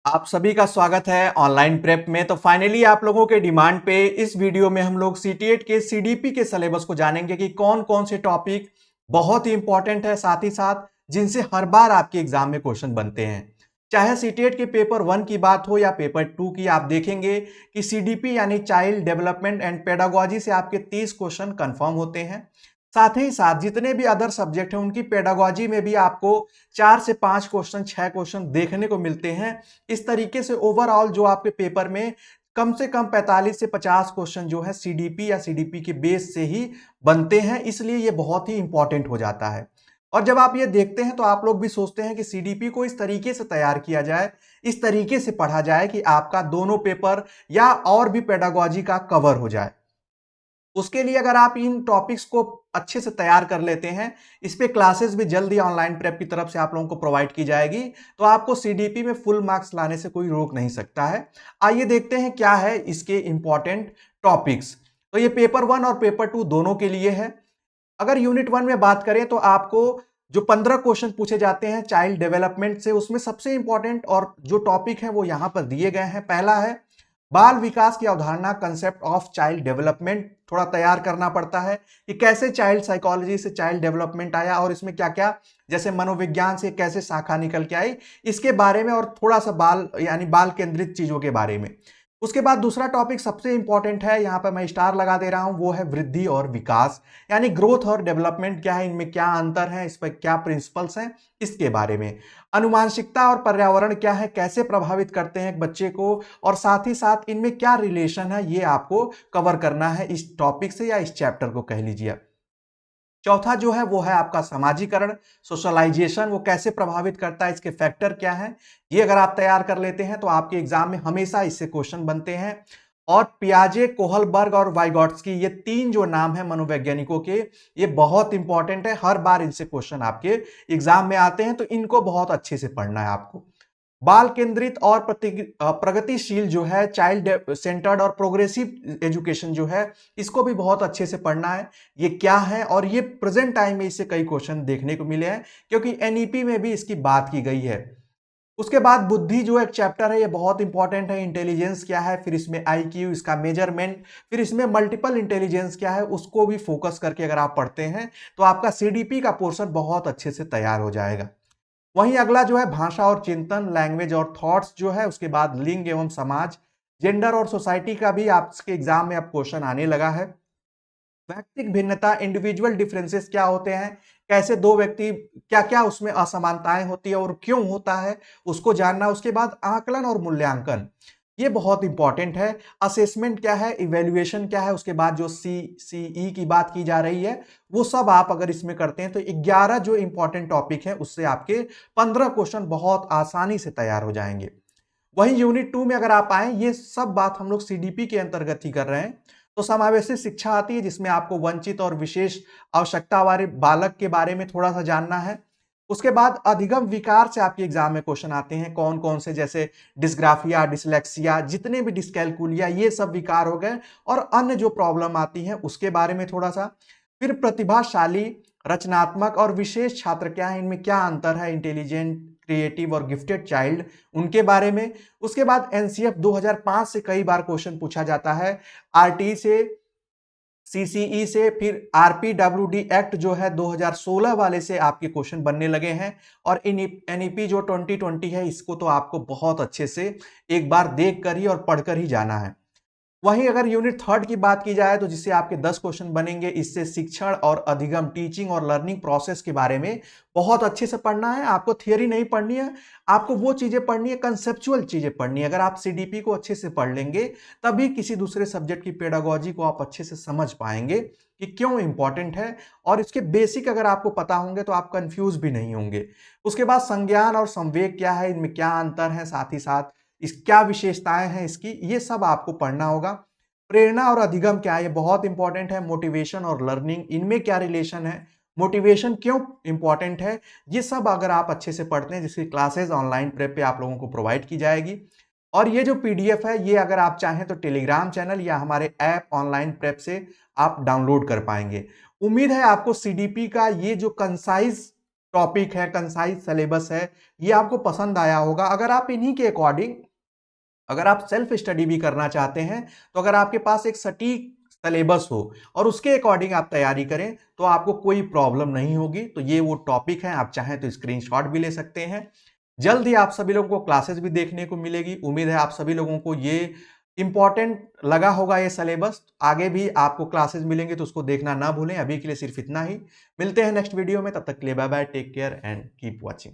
आप सभी का स्वागत है ऑनलाइन प्रेप में। तो फाइनली आप लोगों के डिमांड पे इस वीडियो में हम लोग सीटीएट के सीडीपी के सिलेबस को जानेंगे कि कौन कौन से टॉपिक बहुत ही इंपॉर्टेंट है, साथ ही साथ जिनसे हर बार आपके एग्जाम में क्वेश्चन बनते हैं। चाहे सीटीएट के पेपर 1 की बात हो या पेपर 2 की, आप देखेंगे कि सीडीपी यानी चाइल्ड डेवलपमेंट एंड पेडागोजी से आपके 30 क्वेश्चन कंफर्म होते हैं। साथ ही साथ जितने भी अदर सब्जेक्ट हैं उनकी पेडागोजी में भी आपको 4 से 5 क्वेश्चन, 6 क्वेश्चन देखने को मिलते हैं। इस तरीके से ओवरऑल जो आपके पेपर में कम से कम 45 से 50 क्वेश्चन जो है सीडीपी या सीडीपी के बेस से ही बनते हैं, इसलिए ये बहुत ही इंपॉर्टेंट हो जाता है। और जब आप ये देखते हैं तो आप लोग भी सोचते हैं कि सीडीपी को इस तरीके से तैयार किया जाए, इस तरीके से पढ़ा जाए कि आपका दोनों पेपर या और भी पेडागोजी का कवर हो जाए। उसके लिए अगर आप इन टॉपिक्स को अच्छे से तैयार कर लेते हैं, इस पे क्लासेस भी जल्दी ऑनलाइन प्रेप की तरफ से आप लोगों को प्रोवाइड की जाएगी, तो आपको सीडीपी में फुल मार्क्स लाने से कोई रोक नहीं सकता है। आइए देखते हैं क्या है इसके इंपॉर्टेंट टॉपिक्स। तो ये पेपर 1 और पेपर 2 दोनों के लिए है। अगर यूनिट 1 में बात करें तो आपको जो 15 क्वेश्चन पूछे जाते हैं चाइल्ड डेवलपमेंट से, उसमें सबसे इंपॉर्टेंट और जो टॉपिक है वो यहां पर दिए गए हैं। पहला है बाल विकास की अवधारणा, कंसेप्ट ऑफ चाइल्ड डेवलपमेंट। थोड़ा तैयार करना पड़ता है कि कैसे चाइल्ड साइकोलॉजी से चाइल्ड डेवलपमेंट आया और इसमें क्या क्या, जैसे मनोविज्ञान से कैसे शाखा निकल के आई, इसके बारे में, और थोड़ा सा बाल यानी बाल केंद्रित चीजों के बारे में। उसके बाद दूसरा टॉपिक सबसे इंपॉर्टेंट है, यहां पर मैं स्टार लगा दे रहा हूं, वो है वृद्धि और विकास, यानी ग्रोथ और डेवलपमेंट क्या है, इनमें क्या अंतर है, इस पर क्या प्रिंसिपल्स हैं, इसके बारे में। अनुवांशिकता और पर्यावरण क्या है, कैसे प्रभावित करते हैं एक बच्चे को, और साथ ही साथ इनमें क्या रिलेशन है, ये आपको कवर करना है इस टॉपिक से या इस चैप्टर को कह लीजिए। चौथा जो है वो है आपका समाजीकरण, सोशलाइजेशन, वो कैसे प्रभावित करता है, इसके फैक्टर क्या हैं। ये अगर आप तैयार कर लेते हैं तो आपके एग्जाम में हमेशा इससे क्वेश्चन बनते हैं। और पियाजे, कोहलबर्ग और वाइगॉट्स्की, ये तीन जो नाम है मनोवैज्ञानिकों के, ये बहुत इंपॉर्टेंट है, हर बार इनसे क्वेश्चन आपके एग्जाम में आते हैं, तो इनको बहुत अच्छे से पढ़ना है आपको। बाल केंद्रित और प्रगतिशील जो है, चाइल्ड सेंटर्ड और प्रोग्रेसिव एजुकेशन जो है, इसको भी बहुत अच्छे से पढ़ना है। ये क्या है, और ये प्रेजेंट टाइम में इससे कई क्वेश्चन देखने को मिले हैं, क्योंकि एनईपी में भी इसकी बात की गई है। उसके बाद बुद्धि जो एक चैप्टर है, ये बहुत इंपॉर्टेंट है। इंटेलिजेंस क्या है, फिर इसमें आईक्यू, इसका मेजरमेंट, फिर इसमें मल्टीपल इंटेलिजेंस क्या है, उसको भी फोकस करके अगर आप पढ़ते हैं तो आपका सीडीपी का पोर्शन बहुत अच्छे से तैयार हो जाएगा। वहीं अगला जो है भाषा और चिंतन, लैंग्वेज और थॉट्स जो है, उसके बाद लिंग एवं समाज, जेंडर और सोसाइटी का भी आपके एग्जाम में अब क्वेश्चन आने लगा है। व्यक्तिक भिन्नता, इंडिविजुअल डिफरेंसेस क्या होते हैं, कैसे दो व्यक्ति, क्या क्या उसमें असमानताएं होती है और क्यों होता है, उसको जानना। उसके बाद आकलन और मूल्यांकन, ये बहुत इंपॉर्टेंट है। असेसमेंट क्या है, इवेल्युएशन क्या है, उसके बाद जो सीई की बात की जा रही है, वो सब आप अगर इसमें करते हैं तो 11 जो इंपॉर्टेंट टॉपिक है उससे आपके 15 क्वेश्चन बहुत आसानी से तैयार हो जाएंगे। वहीं यूनिट 2 में अगर आप आए, ये सब बात हम लोग सीडीपी के अंतर्गत ही कर रहे हैं। तो समावेशी शिक्षा आती है, जिसमें आपको वंचित और विशेष आवश्यकता वाले बालक के बारे में थोड़ा सा जानना है। उसके बाद अधिगम विकार से आपके एग्जाम में क्वेश्चन आते हैं, कौन कौन से, जैसे डिस्ग्राफिया, डिसलेक्सिया, जितने भी डिस्कैलकुलिया, ये सब विकार हो गए, और अन्य जो प्रॉब्लम आती है उसके बारे में थोड़ा सा। फिर प्रतिभाशाली, रचनात्मक और विशेष छात्र क्या है, इनमें क्या अंतर है, इंटेलिजेंट, क्रिएटिव और गिफ्टेड चाइल्ड, उनके बारे में। उसके बाद एनसीएफ 2005 से कई बार क्वेश्चन पूछा जाता है, आरटी से, सीसीई से, फिर आरपीडब्ल्यूडी एक्ट जो है 2016 वाले से आपके क्वेश्चन बनने लगे हैं। और एनईपी जो 2020 है, इसको तो आपको बहुत अच्छे से एक बार देख कर ही और पढ़कर ही जाना है। वहीं अगर यूनिट 3 की बात की जाए तो जिससे आपके 10 क्वेश्चन बनेंगे, इससे शिक्षण और अधिगम, टीचिंग और लर्निंग प्रोसेस के बारे में बहुत अच्छे से पढ़ना है। आपको थियरी नहीं पढ़नी है, आपको वो चीजें पढ़नी है, कंसेप्चुअल चीजें पढ़नी है। अगर आप सीडीपी को अच्छे से पढ़ लेंगे तभी किसी दूसरे सब्जेक्ट की पेडागोजी को आप अच्छे से समझ पाएंगे कि क्यों इंपॉर्टेंट है, और इसके बेसिक अगर आपको पता होंगे तो आप कंफ्यूज भी नहीं होंगे। उसके बाद संज्ञान और संवेग क्या है, इनमें क्या अंतर है, साथ ही साथ इस क्या विशेषताएं हैं इसकी, ये सब आपको पढ़ना होगा। प्रेरणा और अधिगम क्या है, ये बहुत इंपॉर्टेंट है। मोटिवेशन और लर्निंग, इनमें क्या रिलेशन है, मोटिवेशन क्यों इंपॉर्टेंट है, ये सब अगर आप अच्छे से पढ़ते हैं, जिसकी क्लासेस ऑनलाइन प्रेप पे आप लोगों को प्रोवाइड की जाएगी। और ये जो पीडीएफ है, ये अगर आप चाहें तो टेलीग्राम चैनल या हमारे ऐप ऑनलाइन प्रेप से आप डाउनलोड कर पाएंगे। उम्मीद है आपको सीडीपी का ये जो कंसाइज टॉपिक है, कंसाइज सिलेबस है, ये आपको पसंद आया होगा। अगर आप इन्हीं के अकॉर्डिंग अगर आप सेल्फ स्टडी भी करना चाहते हैं, तो अगर आपके पास एक सटीक सिलेबस हो और उसके अकॉर्डिंग आप तैयारी करें, तो आपको कोई प्रॉब्लम नहीं होगी। तो ये वो टॉपिक है, आप चाहें तो स्क्रीनशॉट भी ले सकते हैं। जल्द ही आप सभी लोगों को क्लासेस भी देखने को मिलेगी। उम्मीद है आप सभी लोगों को ये इंपॉर्टेंट लगा होगा ये सिलेबस। आगे भी आपको क्लासेस मिलेंगे तो उसको देखना ना भूलें। अभी के लिए सिर्फ इतना ही। मिलते हैं नेक्स्ट वीडियो में, तब तक के लिए bye bye, take care and keep watching.